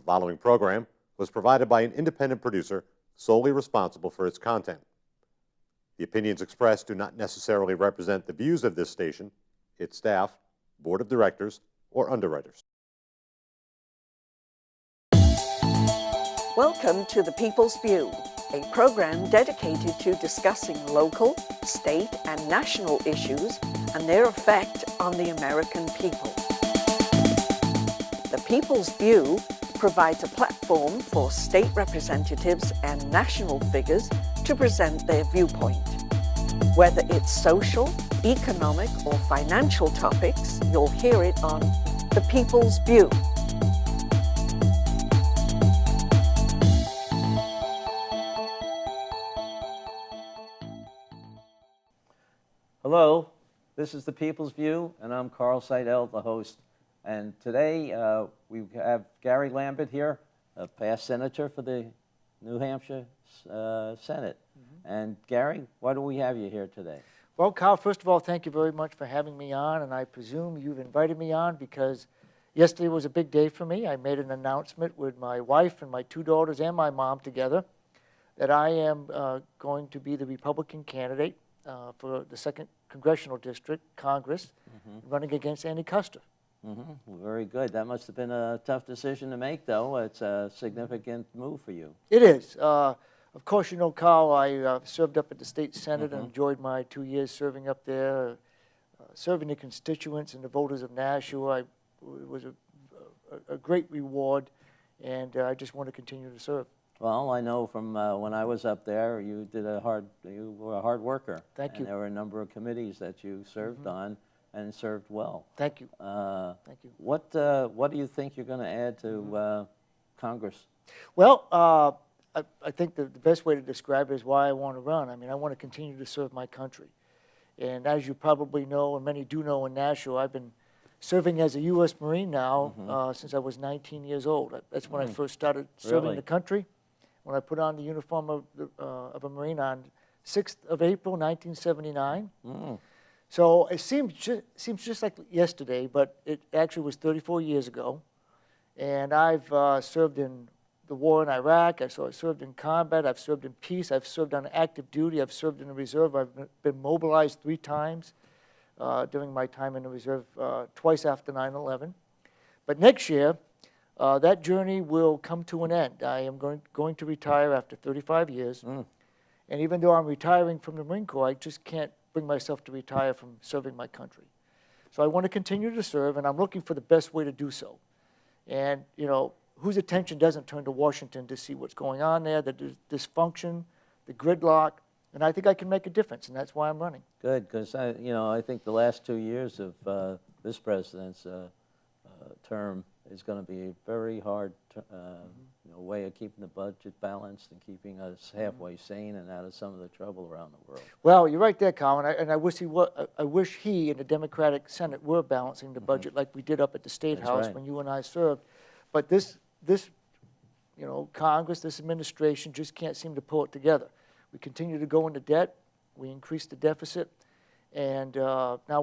following program was provided by an independent producer solely responsible for its content. The opinions expressed do not necessarily represent the views of this station, its staff, board of directors, or underwriters. Welcome to The People's View, a program dedicated to discussing local, state, and national issues and their effect on the American people. The People's View provides a platform for state representatives and national figures to present their viewpoint. Whether it's social, economic, or financial topics, you'll hear it on The People's View. Hello, this is The People's View, and I'm Carl Seidel, the host. And today we have Gary Lambert here, a past senator for the New Hampshire Senate. And Gary, why do we have you here today? Well, Carl, first of all, thank you very much for having me on, and I presume you've invited me on because yesterday was a big day for me. I made an announcement with my wife and my two daughters and my mom together that I am going to be the Republican candidate for the 2nd Congressional District, Congress, running against Annie Kuster. Well, very good. That must have been a tough decision to make, though. It's a significant move for you. It is. Of course, you know, Carl, I served up at the state Senate and enjoyed my 2 years serving up there, serving the constituents and the voters of Nashua. It was a great reward, and I just want to continue to serve. Well, I know from when I was up there, you were a hard worker. Thank you. And there were a number of committees that you served on and served well. Thank you. Thank you. What do you think you're going to add to Congress? Well, I think the best way to describe it is why I want to run. I mean, I want to continue to serve my country. And as you probably know, and many do know in Nashua, I've been serving as a U.S. Marine now since I was 19 years old. That's when I first started serving the country, when I put on the uniform of a Marine on 6th of April, 1979. So it seems just like yesterday, but it actually was 34 years ago. And I've served in the war in Iraq, I've served in combat, I've served in peace, I've served on active duty, I've served in the reserve, I've been mobilized 3 times during my time in the reserve, twice after 9/11. But next year, that journey will come to an end. I am going to retire after 35 years. And even though I'm retiring from the Marine Corps, I just can't bring myself to retire from serving my country. So I want to continue to serve, and I'm looking for the best way to do so. And, you know, whose attention doesn't turn to Washington to see what's going on there, the dysfunction, the gridlock, and I think I can make a difference, and that's why I'm running. Good, because I think the last 2 years of this president's term is going to be a very hard way of keeping the budget balanced and keeping us halfway sane and out of some of the trouble around the world. Well, you're right there, Colin, and I wish he and the Democratic Senate were balancing the budget like we did up at the State House when you and I served. But this Congress, this administration just can't seem to pull it together. We continue to go into debt. We increase the deficit, and now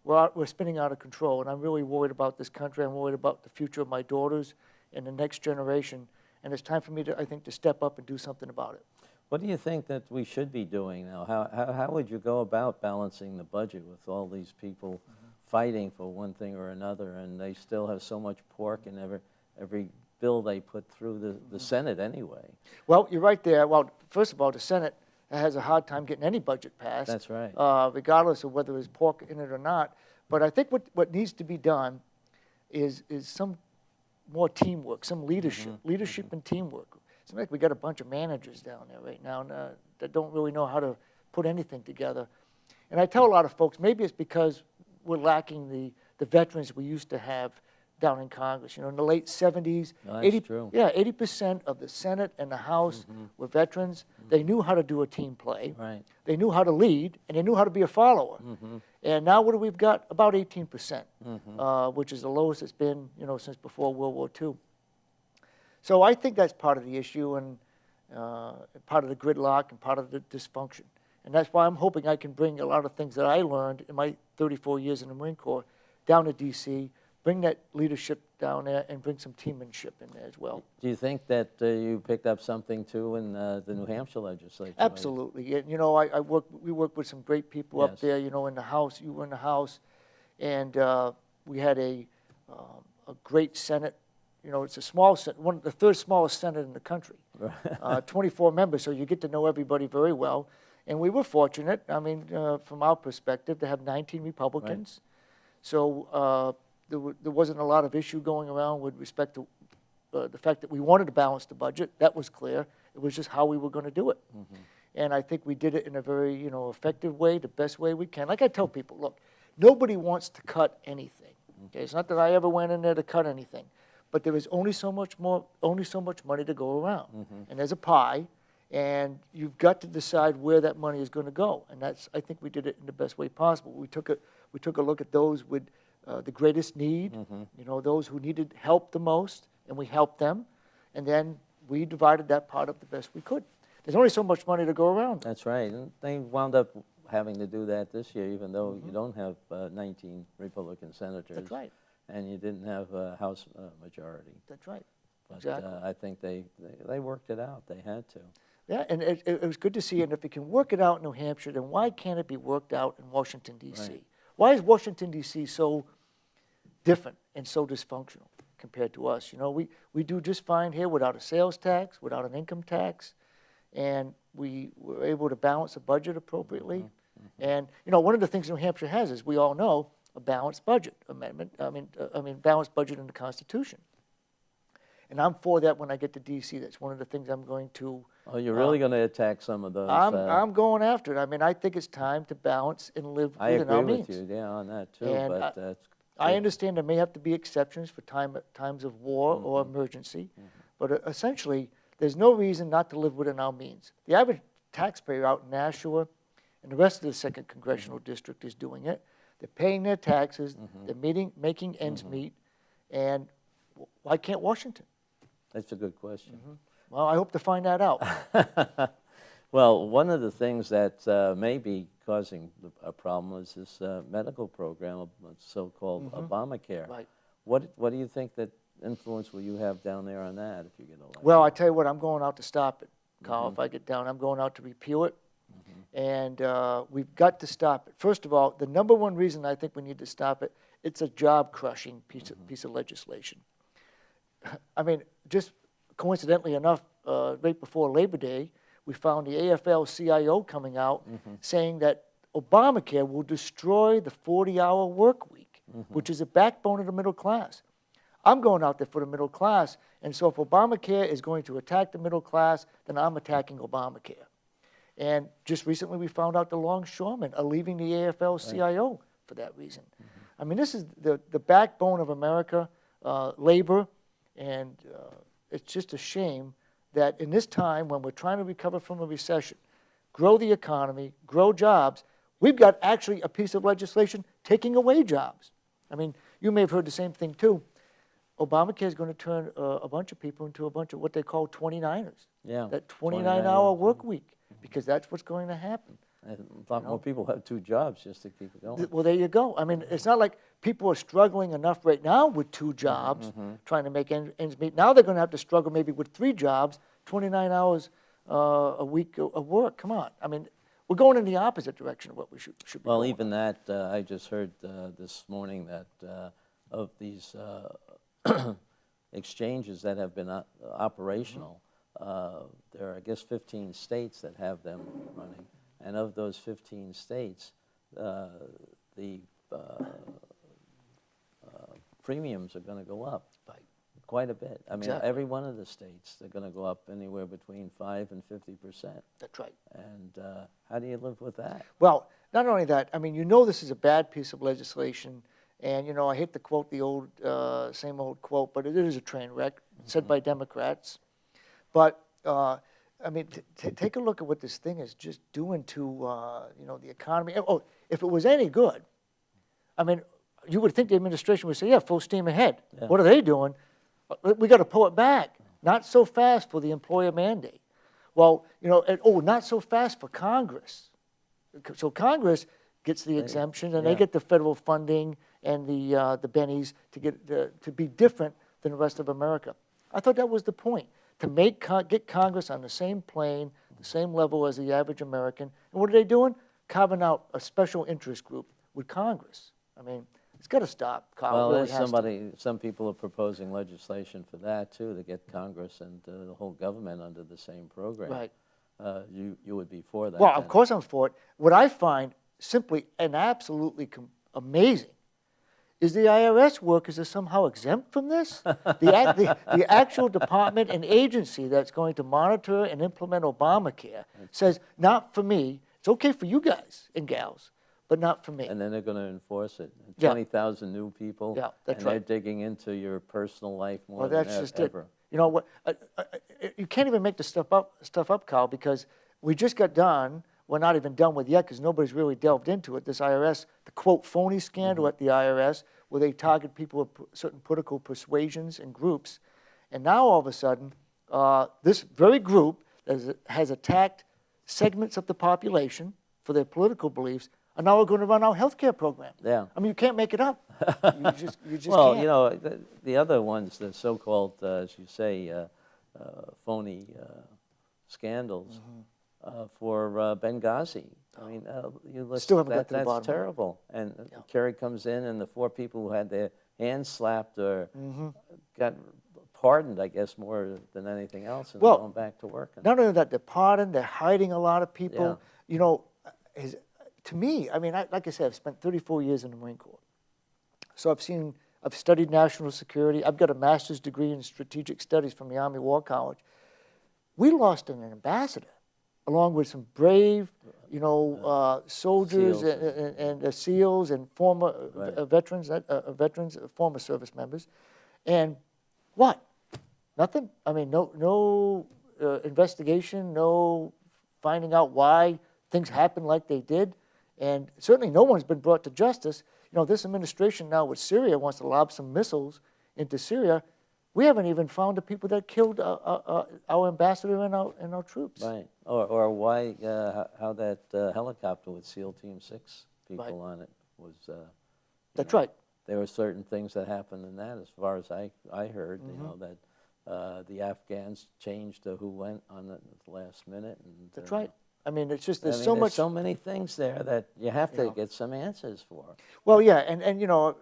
we're spinning out of control. And I'm really worried about this country. I'm worried about the future of my daughters and the next generation. And it's time for me to, I think, to step up and do something about it. What do you think that we should be doing now? How would you go about balancing the budget with all these people fighting for one thing or another, and they still have so much pork in every bill they put through the Senate anyway? Well, you're right there. Well, first of all, the Senate has a hard time getting any budget passed. That's right. Regardless of whether there's pork in it or not. But I think what needs to be done is some more teamwork, some leadership and teamwork. It's like we got a bunch of managers down there right now that don't really know how to put anything together. And I tell a lot of folks, maybe it's because we're lacking the veterans we used to have down in Congress. You know, in the late 70s, no, that's true. 80% of the Senate and the House were veterans. They knew how to do a team play. Right. They knew how to lead, and they knew how to be a follower. And now what do we've got? About 18%, which is the lowest it's been, since before World War II. So I think that's part of the issue and part of the gridlock and part of the dysfunction. And that's why I'm hoping I can bring a lot of things that I learned in my 34 years in the Marine Corps down to D.C. bring that leadership down there and bring some teammanship in there as well. Do you think that you picked up something too in the New Hampshire legislature? Absolutely. And, we worked with some great people up Yes. there, in the House. You were in the House. And we had a great Senate. It's a small Senate, the third smallest Senate in the country. 24 members, so you get to know everybody very well. And we were fortunate, from our perspective, to have 19 Republicans. Right. So there wasn't a lot of issue going around with respect to the fact that we wanted to balance the budget. That was clear. It was just how we were going to do it. Mm-hmm. And I think we did it in a very, effective way, the best way we can. Like I tell people, look, nobody wants to cut anything. Okay? It's not that I ever went in there to cut anything. But there is only so much money to go around. Mm-hmm. And there's a pie, and you've got to decide where that money is going to go. And I think we did it in the best way possible. We took a look at those with the greatest need, mm-hmm. Those who needed help the most, and we helped them. And then we divided that part up the best we could. There's only so much money to go around. That's right. And they wound up having to do that this year, even though mm-hmm. you don't have 19 Republican senators. That's right. And you didn't have a House majority. That's right. But exactly. I think they worked it out. They had to. Yeah, and it was good to see. And if you can work it out in New Hampshire, then why can't it be worked out in Washington, D.C.? Right. Why is Washington, D.C. so different and so dysfunctional compared to us? We do just fine here without a sales tax, without an income tax, and we were able to balance a budget appropriately. Mm-hmm. And, one of the things New Hampshire has, as we all know, a balanced budget amendment. Balanced budget in the Constitution. And I'm for that when I get to D.C. That's one of the things I'm going to. Oh, you're really going to attack some of those? I'm going after it. I think it's time to balance and live within our means. I agree with you, on that too. And but that's I understand there may have to be exceptions for times of war mm-hmm. or emergency, mm-hmm. but essentially, there's no reason not to live within our means. The average taxpayer out in Nashua and the rest of the 2nd Congressional mm-hmm. District is doing it. They're paying their taxes, mm-hmm. they're making ends mm-hmm. meet, and why can't Washington? That's a good question. Mm-hmm. Well, I hope to find that out. Well, one of the things that may be causing a problem is this medical program, so-called mm-hmm. Obamacare. Right. What do you think that influence will you have down there on that if you get elected? Well, I tell you what, I'm going out to stop it, Carl. Mm-hmm. If I get down, I'm going out to repeal it. And we've got to stop it. First of all, the number one reason I think we need to stop it, it's a job-crushing piece of legislation. Just coincidentally enough, right before Labor Day, we found the AFL-CIO coming out mm-hmm. saying that Obamacare will destroy the 40-hour work week, mm-hmm. which is a backbone of the middle class. I'm going out there for the middle class, and so if Obamacare is going to attack the middle class, then I'm attacking Obamacare. And just recently we found out the longshoremen are leaving the AFL-CIO right. for that reason. Mm-hmm. This is the backbone of America, labor, and it's just a shame that in this time when we're trying to recover from a recession, grow the economy, grow jobs, we've got actually a piece of legislation taking away jobs. You may have heard the same thing too. Obamacare is going to turn a bunch of people into a bunch of what they call 29ers. Yeah. That 29-hour work week. Because that's what's going to happen. A lot more people have 2 jobs just to keep it going. Well, there you go. It's not like people are struggling enough right now with 2 jobs, mm-hmm. trying to make ends meet. Now they're going to have to struggle maybe with 3 jobs, 29 hours a week of work. Come on. We're going in the opposite direction of what we should be Well, going. even that, I just heard this morning that of these exchanges that have been operational, mm-hmm. There are, I guess, 15 states that have them running, and of those 15 states, the premiums are going to go up quite a bit. Exactly. Every one of the states, they're going to go up anywhere between 5% and 50%. That's right. And how do you live with that? Well, not only that, this is a bad piece of legislation, and, I hate to quote the old, same old quote, but it is a train wreck, mm-hmm. said by Democrats. But, take a look at what this thing is just doing to, the economy. Oh, if it was any good, you would think the administration would say, yeah, full steam ahead. Yeah. What are they doing? We got to pull it back. Not so fast for the employer mandate. Well, not so fast for Congress. So Congress gets the exemption, and they get the federal funding, and the bennies to get to be different than the rest of America. I thought that was the point, to get Congress on the same plane, the same level as the average American. And what are they doing? Carving out a special interest group with Congress. I mean, it's got to stop, Carl. Well, it really there's some people are proposing legislation for that too, to get Congress and the whole government under the same program. Right. You would be for that. Well, then. of course I'm for it. What I find simply and absolutely amazing is the IRS workers are somehow exempt from this. The actual department and agency that's going to monitor and implement Obamacare says, not for me. It's okay for you guys and gals, but not for me. And then they're going to enforce it. Yeah. 20,000 new people. Yeah, that's and right. they're digging into your personal life more Well, than that's just ever. it. You know what? You can't even make the stuff up, Carl, because we just got done. We're not even done with yet because nobody's really delved into it. This IRS, the quote phony scandal at the IRS, where they target people of certain political persuasions and groups, and now all of a sudden, this very group that has attacked segments of the population for their political beliefs are now going to run our health care program. Yeah. I mean, you can't make it up. You just Well, can't. you know, the other ones, the so-called, as you say, phony scandals for Benghazi. I mean, you listen, Still haven't got to the that's bottom of it. terrible. And Kerry comes in, and the 4 people who had their hands slapped or got pardoned, I guess, more than anything else, and Well, going back to work. Not only that, they're pardoned, they're hiding a lot of people. Yeah. You know, to me, I mean, like I said, I've spent 34 years in the Marine Corps. So I've studied national security. I've got a master's degree in strategic studies from the Army War College. We lost an ambassador, along with some brave, you know, soldiers SEALs. and SEALs and former veterans, former service members. And what? Nothing? I mean, no investigation, no finding out why things happened like they did. And certainly no one's been brought to justice. You know, this administration now with Syria wants to lob some missiles into Syria. We haven't even found the people that killed our ambassador and our troops. Right. Or why, how that helicopter with SEAL Team 6 people on it was... That's right. There were certain things that happened in that, as far as I heard, you know, that the Afghans changed who went on the last minute. And, That's right. I mean, it's just there's I mean, so there's much. so many things there that you have to get some answers for. Well, yeah, and you know,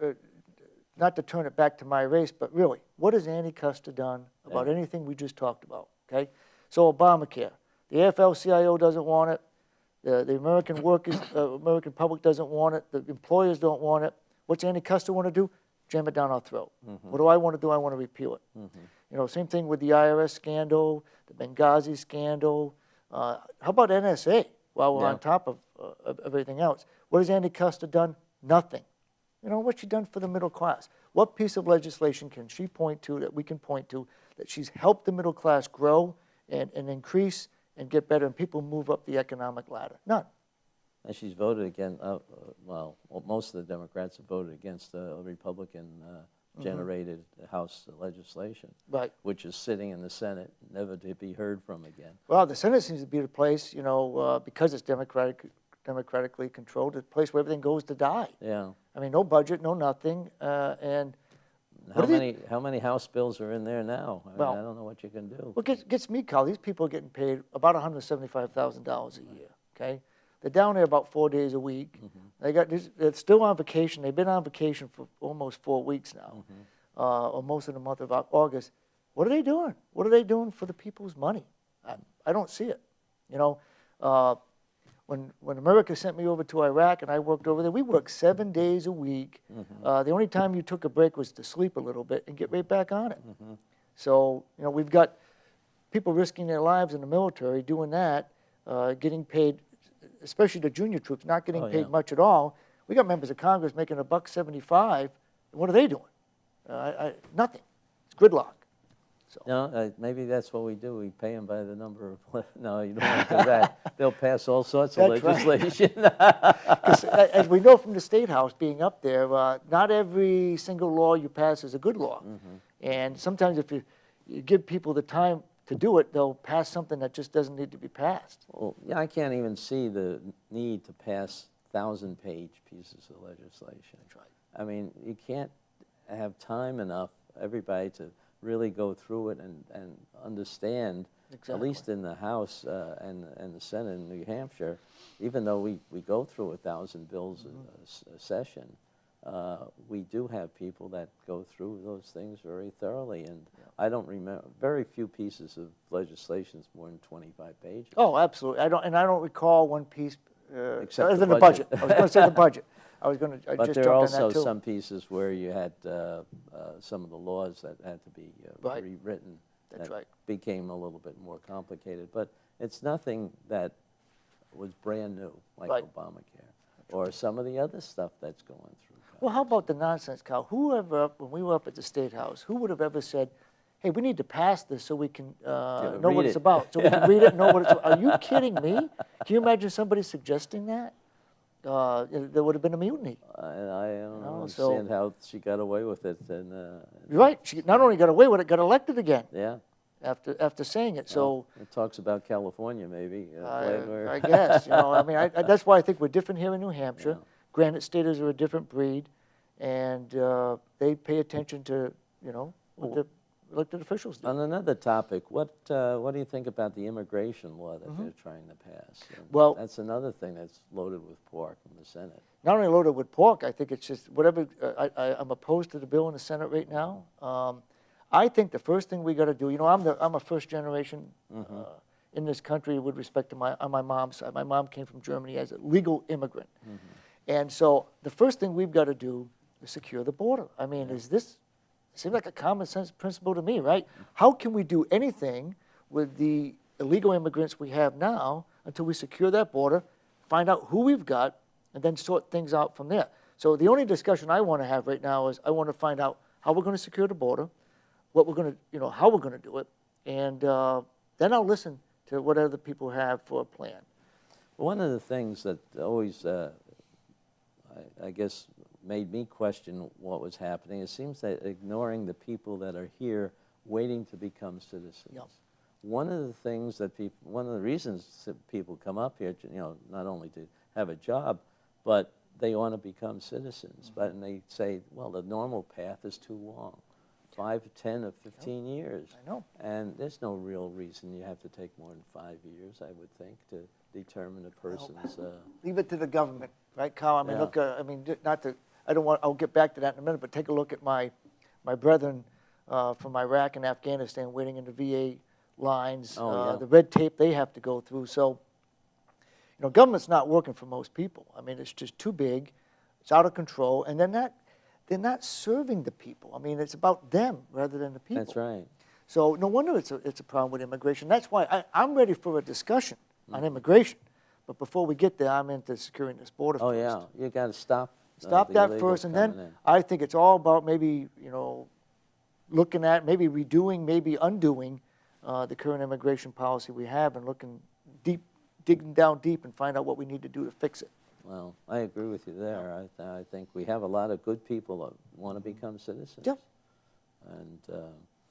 not to turn it back to my race, but really, what has Annie Kuster done about anything we just talked about? Okay, so Obamacare, the AFL-CIO doesn't want it, the American workers, American public doesn't want it, the employers don't want it. What's Annie Kuster want to do? Jam it down our throat. What do I want to do? I want to repeal it. You know, same thing with the IRS scandal, the Benghazi scandal. How about NSA? While we're on top of everything else, what has Annie Kuster done? Nothing. You know, what's she done for the middle class? What piece of legislation can she point to that we can point to that she's helped the middle class grow and increase and get better and people move up the economic ladder? None. And she's voted against, well, most of the Democrats have voted against the Republican-generated House legislation, Right. which is sitting in the Senate, never to be heard from again. Well, the Senate seems to be the place, you know, because it's democratically controlled, the place where everything goes to die. Yeah. I mean, no budget, no nothing, and How many House bills are in there now? I mean, Well, I don't know what you can do. what gets me, Carl, these people are getting paid about $175,000 a year, okay? They're down there about 4 days a week. They're still on vacation. They've been on vacation for almost 4 weeks now, or most of the month of August. What are they doing? What are they doing for the people's money? I don't see it. You know, when America sent me over to Iraq and I worked over there, we worked 7 days a week. The only time you took a break was to sleep a little bit and get right back on it. So, you know, we've got people risking their lives in the military doing that, getting paid, especially the junior troops, not getting paid much at all. We got members of Congress making $1.75. What are they doing? Nothing. It's gridlock. So. No, maybe that's what we do. We pay them by the number of... No, you don't want to do that. They'll pass all sorts of That's right. legislation. Because as we know from the State House being up there, not every single law you pass is a good law. And sometimes if you give people the time to do it, they'll pass something that just doesn't need to be passed. Well, yeah, I can't even see the need to pass 1,000-page pieces of legislation. That's right. I mean, you can't have time enough, everybody, to really go through it and understand, Exactly. at least in the House and the Senate in New Hampshire, even though we go through 1,000 bills a session, we do have people that go through those things very thoroughly. And I don't remember, very few pieces of legislation is more than 25 pages. Oh, absolutely. I don't recall one piece, Except other the than the budget. budget. I was going to say the budget. I But just there jumped are on also that too. some pieces where you had some of the laws that had to be Right. rewritten. That's that right. became a little bit more complicated. But it's nothing that was brand new, like Right. Obamacare, or some of the other stuff that's going through. Well, how about the nonsense, Kyle? Whoever, when we were up at the State House, who would have ever said, hey, we need to pass this so we can know what read it's it. about, so we can read it and know what it's about? Are you kidding me? Can you imagine somebody suggesting that? There would have been a mutiny. And I don't No, understand how she got away with it. And You're right. She not only got away with it, got elected again yeah, after saying it. So it talks about California, maybe. I guess, I mean, that's why I think we're different here in New Hampshire. Yeah. Granite staters are a different breed, and they pay attention to, what the elected officials do. On another topic, what do you think about the immigration law that they're trying to pass? And Well- that's another thing that's loaded with pork in the Senate. Not only loaded with pork, I think it's just whatever, I'm opposed to the bill in the Senate right now. I think the first thing we got to do, I'm a first generation in this country with respect to on my mom's side. My mom came from Germany as a legal immigrant. And so the first thing we've got to do is secure the border. I mean, seems like a common sense principle to me, right? How can we do anything with the illegal immigrants we have now until we secure that border, find out who we've got, and then sort things out from there? So the only discussion I want to have right now is I want to find out how we're going to secure the border, what we're going to, how we're going to do it, and then I'll listen to what other people have for a plan. One of the things that always, I guess, made me question what was happening, it seems that ignoring the people that are here waiting to become citizens. Yep. One of the things that one of the reasons that people come up here, not only to have a job, but they want to become citizens. But and they say, well, the normal path is too long, 5, 10, or 15 years. I know. And there's no real reason you have to take more than 5 years, I would think, to determine a person's. Leave it to the government, right, Kyle? I mean, Yeah. look, I'll get back to that in a minute, but take a look at my brethren from Iraq and Afghanistan waiting in the VA lines, Oh, yeah. the red tape they have to go through. So, government's not working for most people. I mean, it's just too big, it's out of control, and they're not serving the people. I mean, it's about them rather than the people. That's right. So no wonder it's a problem with immigration. That's why I'm ready for a discussion on immigration. But before we get there, I'm into securing this border Oh, first. yeah. You got to stop. Stop the that illegals first, and coming then in. I think it's all about maybe, looking at, maybe redoing, maybe undoing the current immigration policy we have and looking deep, digging down deep and find out what we need to do to fix it. Well, I agree with you there. I think we have a lot of good people that want to become citizens. Yeah.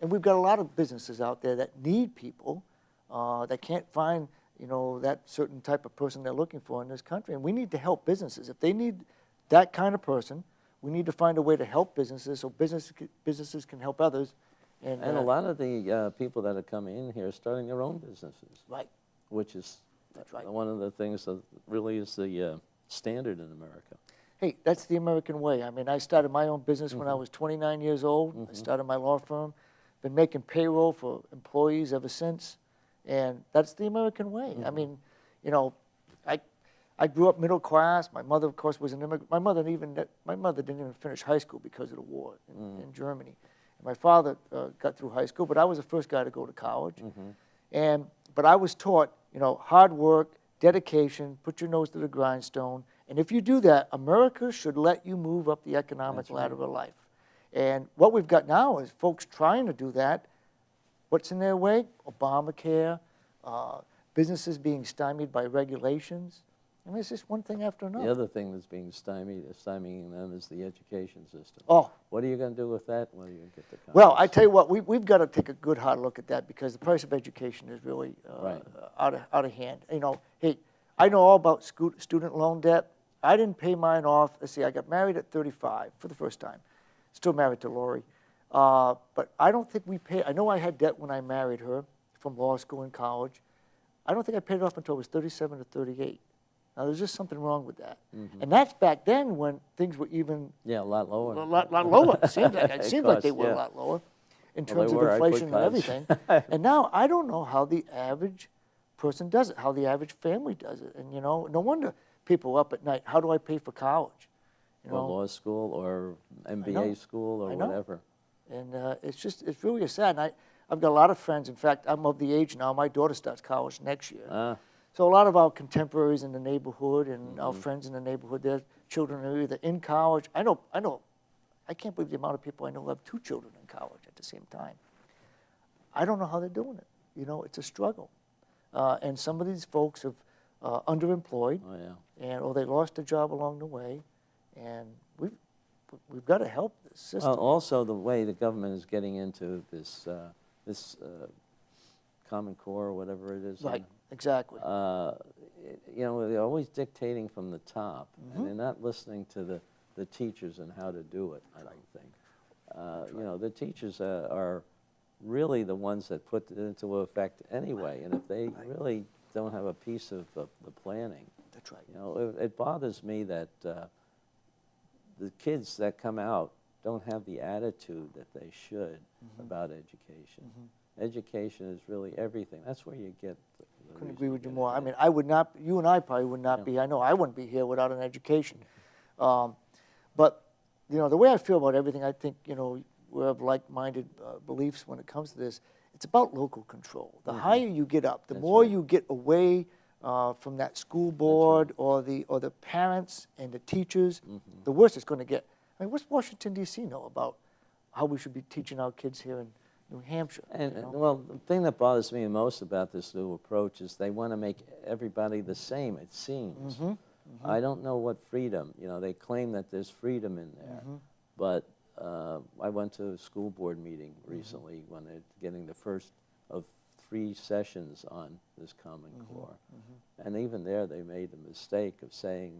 And we've got a lot of businesses out there that need people that can't find, that certain type of person they're looking for in this country. And we need to help businesses. If they need that kind of person, we need to find a way to help businesses so businesses can help others. And a lot of the people that are coming in here are starting their own businesses. Right. Which is That's right. one of the things that really is the standard in America. Hey, that's the American way. I mean, I started my own business when I was 29 years old. I started my law firm. Been making payroll for employees ever since. And that's the American way. I mean, I grew up middle class. My mother, of course, was an immigrant. My mother didn't even finish high school because of the war in Germany. And my father got through high school, but I was the first guy to go to college. But I was taught, hard work, dedication, put your nose to the grindstone. And if you do that, America should let you move up the economic ladder of life. And what we've got now is folks trying to do that. What's in their way? Obamacare, businesses being stymied by regulations. I mean, it's just one thing after another. The other thing that's being stymieing them is the education system. Oh. What are you going to do with that? What are you going to get the Congress? Well, I tell you what, we've got to take a good hard look at that because the price of education is really Right. out of hand. Hey, I know all about student loan debt. I didn't pay mine off. Let's see, I got married at 35 for the first time. Still married to Lori. But I don't think we paid. I know I had debt when I married her from law school and college. I don't think I paid it off until I was 37 or 38. Now, there's just something wrong with that. And that's back then when things were even Yeah, a lot lower. a lot lower. It seemed like they were yeah. a lot lower in Well, terms they of were. I put inflation and cuts. everything. And now I don't know how the average person does it, how the average family does it. And, no wonder people are up at night. How do I pay for college? Or law school or MBA school or I know. whatever. And it's really sad. And I've got a lot of friends. In fact, I'm of the age now. My daughter starts college next year. So a lot of our contemporaries in the neighborhood and our friends in the neighborhood, their children are either in college. I can't believe the amount of people I know who have 2 children in college at the same time. I don't know how they're doing it. It's a struggle. And some of these folks have underemployed, Oh, yeah. or they lost a job along the way, and we've got to help this system. Well, also the way the government is getting into this Common Core or whatever it is. Right, exactly. They're always dictating from the top, and they're not listening to the teachers and how to do it, I don't think. The teachers are really the ones that put it into effect anyway, and if they really don't have a piece of the planning. That's right. It bothers me that the kids that come out don't have the attitude that they should about education. Education is really everything. That's where you get the Couldn't reason agree with you get more. I ahead. mean, I would not, you and I probably would not be, I know I wouldn't be here without an education. But, the way I feel about everything, I think, we have like-minded beliefs when it comes to this. It's about local control. The higher you get up, the more you get away from that school board or the parents and the teachers, the worse it's going to get. I mean, what's Washington, D.C. know about how we should be teaching our kids here in New Hampshire? Well, the thing that bothers me most about this new approach is they want to make everybody the same, it seems. I don't know what freedom, they claim that there's freedom in there, but I went to a school board meeting recently when they're getting the first of 3 sessions on this Common Core. And even there they made the mistake of saying,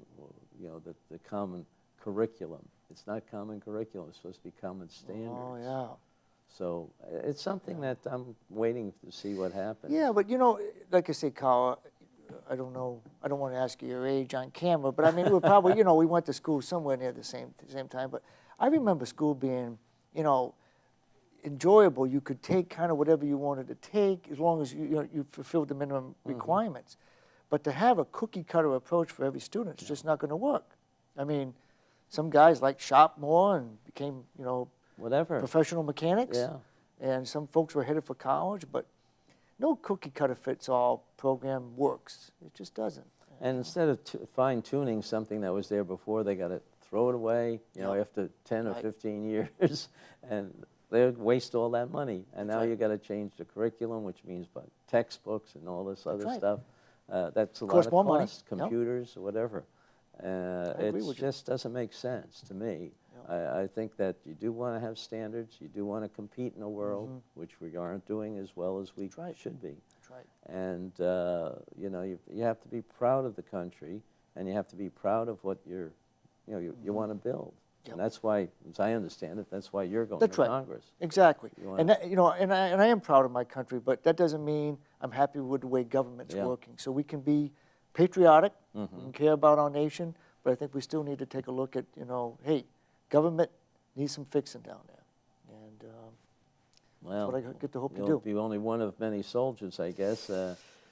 that the common curriculum, it's not common curriculum, it's supposed to be common standards. Oh, yeah. So it's something that I'm waiting to see what happens. Yeah, but like I say, Carl, I don't know, I don't want to ask you your age on camera, but I mean, we're probably, we went to school somewhere near the same time, but I remember school being, enjoyable. You could take kind of whatever you wanted to take as long as you fulfilled the minimum requirements. But to have a cookie cutter approach for every student, it's just not going to work. I mean, some guys like shop more and became, Whatever. professional mechanics. Yeah. And some folks were headed for college, but no cookie cutter fits all program works. It just doesn't. And instead of fine-tuning something that was there before, they got to throw it away, after 10 or 15 years, and they waste all that money. And now you got to change the curriculum, which means textbooks and all this other stuff. That's a lot of more money. cost, computers, whatever. It just doesn't make sense to me. I think that you do want to have standards. You do want to compete in a world, which we aren't doing as well as we should be. That's right. And, you have to be proud of the country, and you have to be proud of what you want to build. Yep. And that's why, as I understand it, that's why you're going That's to right. Congress. Exactly. You And that, and I am proud of my country, but that doesn't mean I'm happy with the way government's working. So we can be patriotic and care about our nation, but I think we still need to take a look at, hey, government needs some fixing down there. And Well, that's what I get to hope to you'll do. be only one of many soldiers, I guess.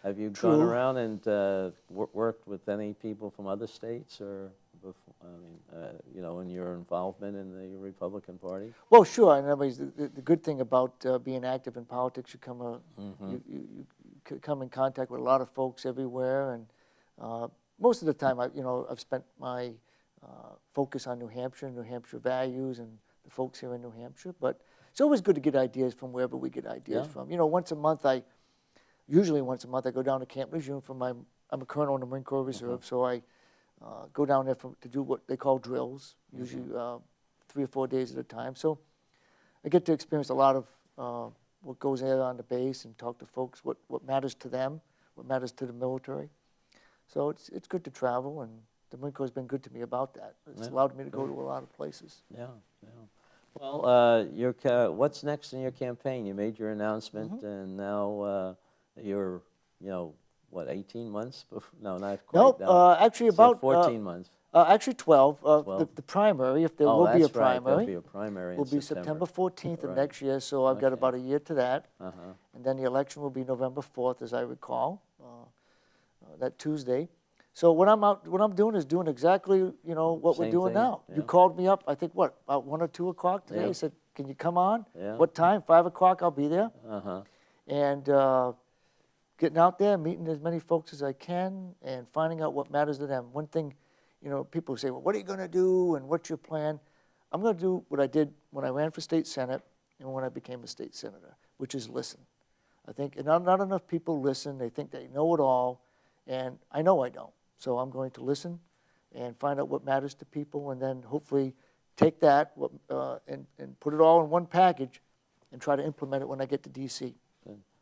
Have you True. gone around and worked with any people from other states, or in your involvement in the Republican Party? Well, sure. In other words, the good thing about being active in politics, you come in contact with a lot of folks everywhere, and most of the time, I've spent my focus on New Hampshire values, and the folks here in New Hampshire. But it's always good to get ideas from wherever we get ideas from. Usually once a month, I go down to Camp Lejeune I'm a colonel in the Marine Corps Reserve, so I go down there to do what they call drills, usually 3 or 4 days at a time. So I get to experience a lot of what goes there on the base and talk to folks, what matters to them, what matters to the military. So it's good to travel and the Marine Corps has been good to me about that. It's Yeah, allowed me to go to a lot of places. Yeah, yeah. Well, what's next in your campaign? You made your announcement, and now you're, what, 18 months? No, not quite. Nope, No. actually So about 14 months. actually 12. 12. The primary, if there Oh, will be a that's right. There'll primary, be a primary will in be September 14th of Right. next year. So I've got Okay. about a year to that, Uh-huh. and then the election will be November 4th, as I recall, that Tuesday. So what I'm doing is doing exactly what we're Same doing thing, now. You yeah. called me up, I think what, about 1 or 2 o'clock today. Yeah. I said, can you come on? Yeah. What time? 5 o'clock. I'll be there. Uh-huh. And getting out there, meeting as many folks as I can, and finding out what matters to them. One thing, people say, well, what are you going to do, and what's your plan? I'm going to do what I did when I ran for state senate and when I became a state senator, which is listen. I think not enough people listen. They think they know it all, and I know I don't. So I'm going to listen and find out what matters to people, and then hopefully take that and put it all in one package and try to implement it when I get to D.C.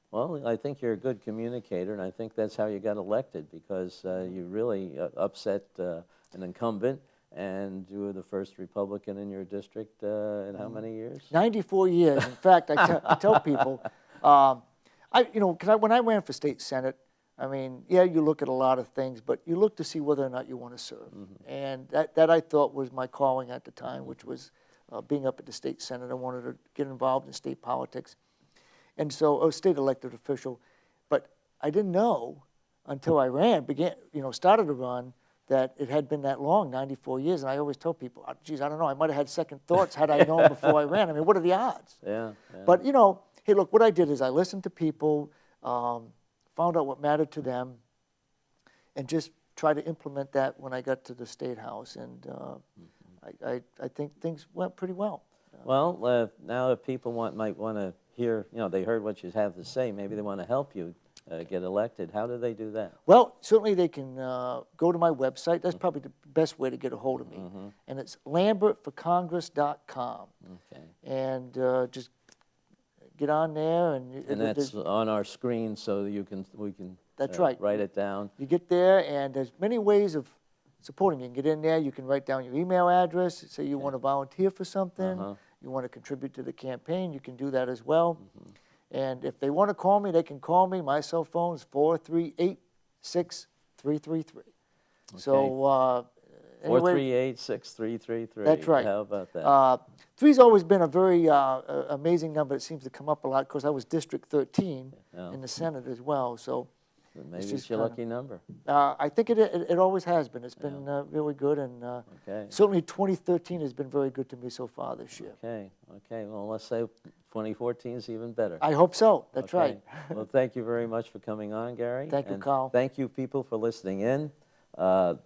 Well, I think you're a good communicator, and I think that's how you got elected, because you really upset an incumbent, and you were the first Republican in your district in how many years? 94 years. In fact, I tell people, when I ran for state senate, I mean, yeah, you look at a lot of things, but you look to see whether or not you want to serve. And that I thought was my calling at the time, which was being up at the state senate. I wanted to get involved in state politics. And so, a state elected official. But I didn't know until I started to run, that it had been that long, 94 years. And I always tell people, oh, geez, I don't know, I might have had second thoughts had I known before I ran. I mean, what are the odds? Yeah. But, hey, look, what I did is I listened to people, found out what mattered to them, and just tried to implement that when I got to the State House. And I think things went pretty well. Well, now if people might want to hear, they heard what you have to say, maybe they want to help you get elected. How do they do that? Well, certainly they can go to my website. That's probably the best way to get a hold of me. And it's lambertforcongress.com. Okay. And just get on there. And that's on our screen, so we can That's right. write it down. You get there, and there's many ways of supporting. You can get in there. You can write down your email address. Say you want to volunteer for something. You want to contribute to the campaign. You can do that as well. And if they want to call me, they can call me. My cell phone is 438-6333. So anyway, 438-6333. That's right. How about that? 3's always been a very amazing number. It seems to come up a lot because I was District 13 in the Senate as well. So maybe it's your lucky number. I think it always has been. It's been really good, and certainly 2013 has been very good to me so far this year. Okay. Well, let's say 2014 is even better. I hope so. That's right. Well, thank you very much for coming on, Gary. Thank you, and Carl. Thank you, people, for listening in.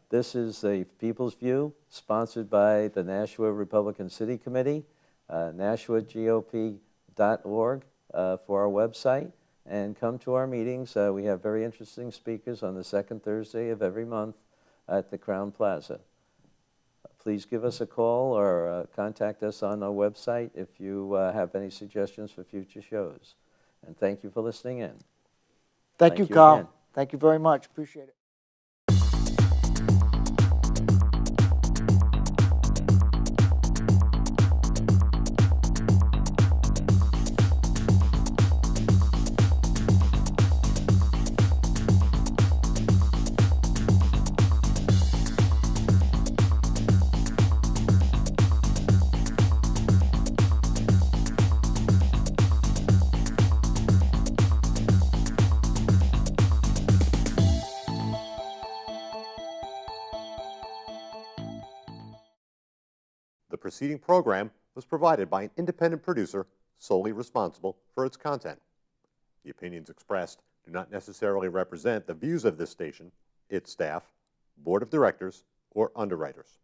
This is the People's View, sponsored by the Nashua Republican City Committee, NashuaGOP.org for our website. And come to our meetings. We have very interesting speakers on the second Thursday of every month at the Crown Plaza. Please give us a call or contact us on our website if you have any suggestions for future shows. And thank you for listening in. Thank you, Carl. Again. Thank you very much. Appreciate it. The preceding program was provided by an independent producer solely responsible for its content. The opinions expressed do not necessarily represent the views of this station, its staff, board of directors, or underwriters.